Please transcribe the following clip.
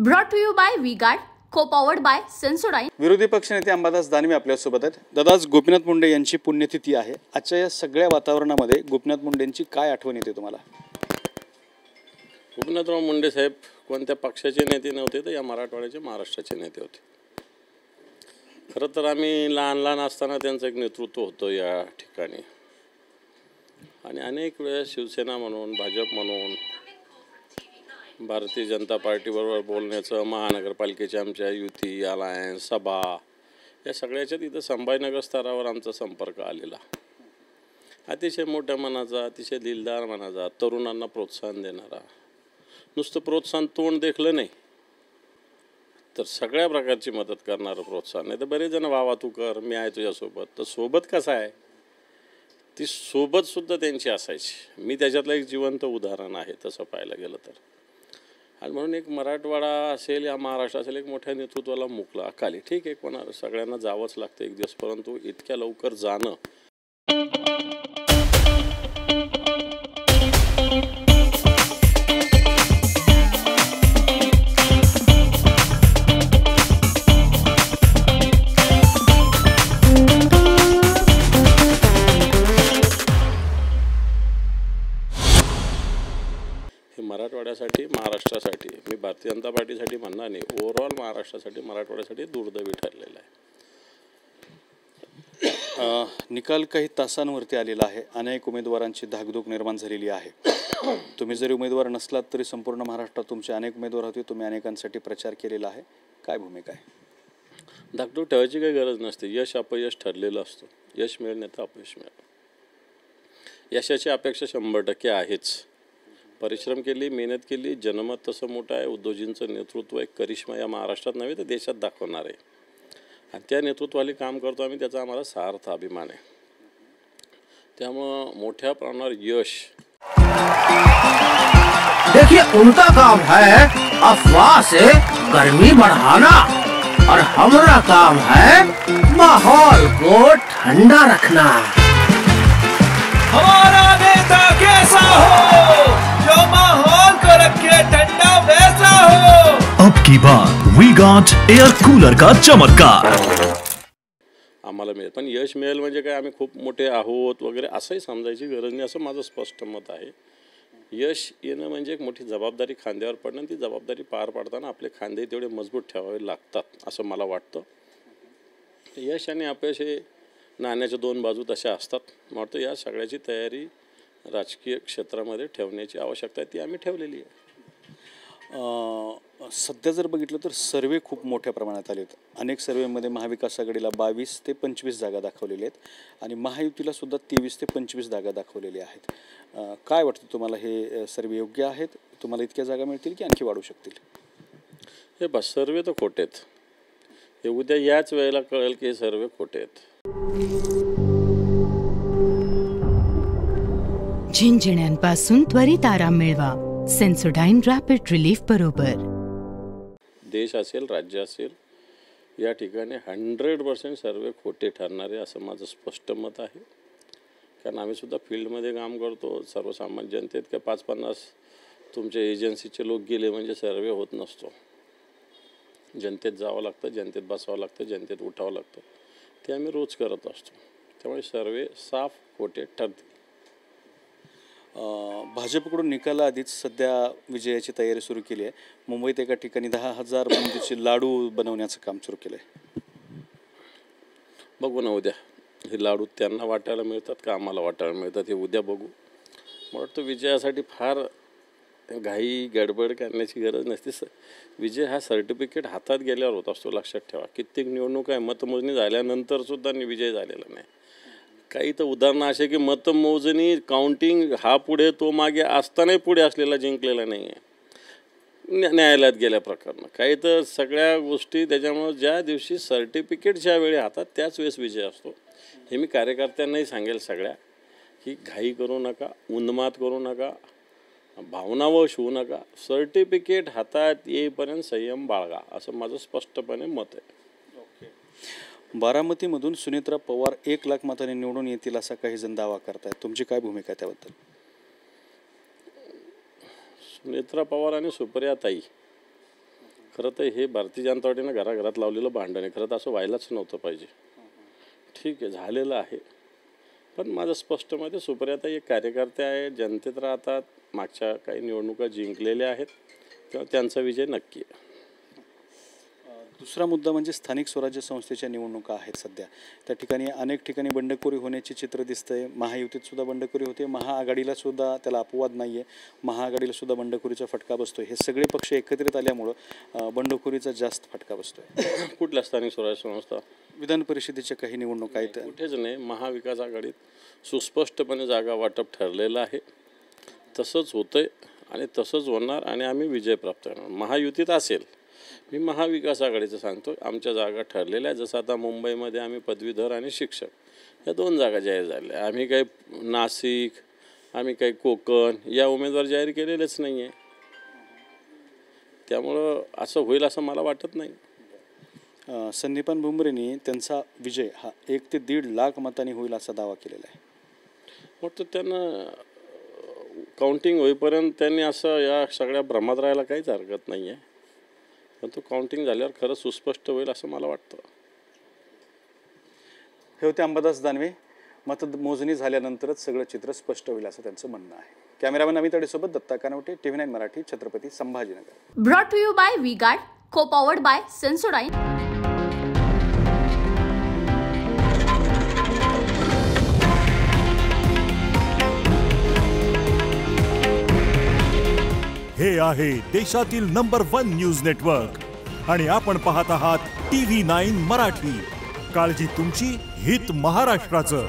Brought to you by V-Guard, co-powered by Sensodyne. विरोधी पक्षनेते अंबादास दानवे आपल्यासोबत आहेत. दादाच गोपीनाथ मुंडे यांची पुण्यतिथी आहे. आजच्या या सगळ्या वातावरणामध्ये गोपीनाथ मुंडेंची काय आठवण येते तुम्हाला? गोपीनाथराव मुंडे साहेब कोणत्या पक्षाचे नेते नव्हते तर या मराठवाड्याचे महाराष्ट्राचे नेते होते. खरं तर आम्ही लहान असताना त्यांचं एक नेतृत्व होतं या ठिकाणी आणि अनेक वेळेस शिवसेना म्हणून भाजप म्हणून भारतीय जनता पार्टीबरोबर बोलण्याचं महानगरपालिकेच्या आमच्या युती अलायन्स सभा या सगळ्याच्यात इथं संभाजीनगर स्तरावर आमचा संपर्क आलेला. अतिशय मोठ्या मनाचा अतिशय दिलदार मनाचा तरुणांना प्रोत्साहन देणारा नुसतं प्रोत्साहन तोंड देखलं नाही तर सगळ्या प्रकारची मदत करणारं प्रोत्साहन. नाही तर बरेच जण वावा तू कर मी आहे तुझ्यासोबत तर सोबत कसं आहे ती सोबतसुद्धा त्यांची असायची. मी त्याच्यातलं एक जिवंत उदाहरण आहे तसं पाहायला गेलं तर. आणि म्हणून एक मराठवाडा असेल या महाराष्ट्र असेल एक मोठ्या नेतृत्वाला मुकला अकाली ठीक आहे कोणा सगळ्यांना जावंच लागतं एक दिवस परंतु इतक्या लवकर जाणं मराठवाड्यासाठी महाराष्ट्रासाठी मी भारतीय जनता पार्टीसाठी म्हणणार नाही ओव्हरऑल महाराष्ट्रासाठी मराठवाड्यासाठी दुर्दैवी ठरलेलं आहे. निकाल काही तासांवरती आलेला आहे. अनेक उमेदवारांची धाकधूक निर्माण झालेली आहे. तुम्ही जरी उमेदवार नसलात तरी संपूर्ण महाराष्ट्रात तुमचे अनेक उमेदवार होते. तुम्ही अनेकांसाठी प्रचार केलेला आहे. काय भूमिका आहे? धाकधूक ठेवायची काही गरज नसते. यश अपयश ठरलेलं असतं. यश मिळेल नाही तर अपयश मिळेल. यशाची अपेक्षा 100% आहेच. परिश्रम केली मेहनत केली जनमत तसं मोठं आहे. उद्धवजींचं नेतृत्व एक करिश्मा या महाराष्ट्रात नव्हे तर देशात दाखवणार आहे आणि त्या नेतृत्वाली काम करतो आम्ही त्याचा आम्हाला सार्थ अभिमान आहे. त्यामुळं मोठ्या प्रमाणावर यश देखिए उनका काम है अफवाह से गर्मी बढ़ाना और हमारा काम है माहौल को ठंडा रखना. हमारा नेता कैसा हो जो माहौल को रखे ठंडा वैसा हो. अब की बार V-Guard एयर कूलर का चमत्कार आम्हाला मिळेल. पण यश मिळेल म्हणजे काय आम्ही खूप मोठे आहोत वगैरे असंही समजायची गरज नाही असं माझं स्पष्ट मत आहे. यश येणं म्हणजे एक मोठी जबाबदारी खांद्यावर पडणं. ती जबाबदारी पार पाडताना आपले खांदे तेवढे मजबूत ठेवावे लागतात असं मला वाटतं. यश आणि अपयश हे नाण्याच्या दोन बाजू तशा असतात. मला वाटतं या सगळ्याची तयारी राजकीय क्षेत्रामध्ये ठेवण्याची आवश्यकता आहे ती आम्ही ठेवलेली आहे. सध्या जर बघितलं तर सर्वे खूप मोठ्या प्रमाणात आले आहेत. अनेक सर्वेमध्ये महाविकास आघाडीला 22 ते 25 जागा दाखवलेल्या आहेत आणि महायुतीला सुद्धा 23 ते 25 जागा दाखवलेल्या आहेत. काय वाटतं तुम्हाला हे सर्वे योग्य आहेत? तुम्हाला इतक्या जागा मिळतील की आणखी वाढू शकतील? हे बस सर्वे तर खोटे आहेत. हे उद्या याच वेळेला कळेल की हे सर्वे खोटे आहेत. झिंझिण्यांपासून त्वरित आराम मिळवा सेन्सोडाइन रॅपिड रिलीफ बरोबर. देश असेल राज्य असेल या ठिकाणी 100% सर्वे खोटे ठरणारे असं माझं स्पष्ट मत आहे. कारण आम्ही सुद्धा फील्डमध्ये काम करतो. सर्वसामान्य जनतेत का 5-50 तुमच्या एजन्सीचे लोक गेले म्हणजे सर्वे होत नसतो. जनतेत जावं लागतं जनतेत बसावं लागतं जनतेत उठावं लागतं. ते आम्ही रोज करत असतो. त्यामुळे सर्वे साफ खोटे ठरतील. भाजपकडून निकालाआधीच सध्या विजयाची तयारी सुरू केली आहे. मुंबईत एका ठिकाणी 10,000 बुंदीचे लाडू बनवण्याचं काम सुरू केलं आहे. बघू ना उद्या हे लाडू त्यांना वाटायला मिळतात का आम्हाला वाटायला मिळतात हे उद्या बघू. मला वाटतं विजयासाठी फार घाई गडबड करण्याची गरज नसते. विजय हा सर्टिफिकेट हातात गेल्यावर होत असतो. लक्षात ठेवा कित्येक निवडणूक आहे मतमोजणी झाल्यानंतरसुद्धा विजय झालेला नाही. काही तर उदाहरणं असे की मतमोजणी काउंटिंग हा पुढे तो मागे असतानाही पुढे असलेला जिंकलेला नाही आहे. न्यायालयात गेल्या प्रकरणं काही तर सगळ्या गोष्टी त्याच्यामुळं ज्या दिवशी सर्टिफिकेट ज्या वेळी हातात त्याच वेळेस विजय असतो. हे मी कार्यकर्त्यांनाही सांगेल सगळ्या की घाई करू नका उन्माद करू नका भावनावश होऊ नका. सर्टिफिकेट हातात येईपर्यंत संयम बाळगा असं माझं स्पष्टपणे मत आहे. बारामतीमधून सुनेत्रा पवार 1 लाख मतांनी निवडून येतील असा काही जण दावा करतायत. तुमची काय भूमिका आहे त्याबद्दल? सुनेत्रा पवार आणि सुप्रियाताई खरं तर हे भारतीय जनता पार्टीनं घराघरात लावलेलं भांडण आहे. खरं तर असं व्हायलाच नव्हतं पाहिजे. ठीक आहे, झालेलं आहे. पण माझं स्पष्ट मत आहे, सुप्रियाताई एक कार्यकर्ते आहे, जनतेत राहतात, मागच्या काही निवडणुका जिंकलेल्या आहेत, तेव्हा त्यांचा विजय नक्की आहे. दुसरा मुद्दा म्हणजे स्थानिक स्वराज्य संस्थेच्या निवडणुका आहेत सध्या. त्या ठिकाणी अनेक ठिकाणी बंडखोरी होण्याची चित्र दिसतंय. महायुतीत सुद्धा बंडखोरी होते, महाआघाडीला सुद्धा त्याला अपवाद नाही आहे. महाआघाडीला सुद्धा बंडखोरीचा फटका बसतोय. हे सगळे पक्ष एकत्रित आल्यामुळं बंडखोरीचा जास्त फटका बसतोय. कुठल्या स्थानिक स्वराज्य संस्था? विधान परिषदेच्या काही निवडणुका आहेत. कुठेच नाही. महाविकास आघाडीत सुस्पष्टपणे जागा वाटप ठरलेलं आहे, तसंच होतंय आणि तसंच होणार आणि आम्ही विजय प्राप्त करणार. महायुतीत असेल, मी महाविकास आघाडीचं सांगतो, आमच्या जागा ठरलेल्या आहे. जसं आता मुंबईमध्ये आम्ही पदवीधर आणि शिक्षक या 2 जागा जाहीर झाल्या. आम्ही काही नाशिक, आम्ही काही कोकण या उमेदवार जाहीर केलेलेच नाही आहे. त्यामुळं असं होईल असं मला वाटत नाही. संदीपान भुमरेंनी त्यांचा विजय हा 1 ते 1.5 लाख मतांनी होईल असा दावा केलेला आहे. मग तर त्यांना काउंटिंग होईपर्यंत त्यांनी असं या सगळ्या भ्रमात राहायला काहीच हरकत नाही आहे. पण तो काउंटिंग झाल्यावर खरंच सुस्पष्ट होईल असं मला वाटतं. हे होते अंबादास दानवे. मतमोजणी झाल्यानंतरच सगळं चित्र स्पष्ट होईल असं त्यांचं म्हणणं आहे. कॅमेरामॅन अमित अडेसोबत Datta Kanwate, TV9 Marathi, Chhatrapati Sambhajinagar. Brought to you by V-Guard, co-powered by Sensodyne. हे आहे देशातील नंबर 1 न्यूज नेटवर्क आणि आपण पाहत आहात TV9 मराठी. काळजी तुमची, हित महाराष्ट्राचं.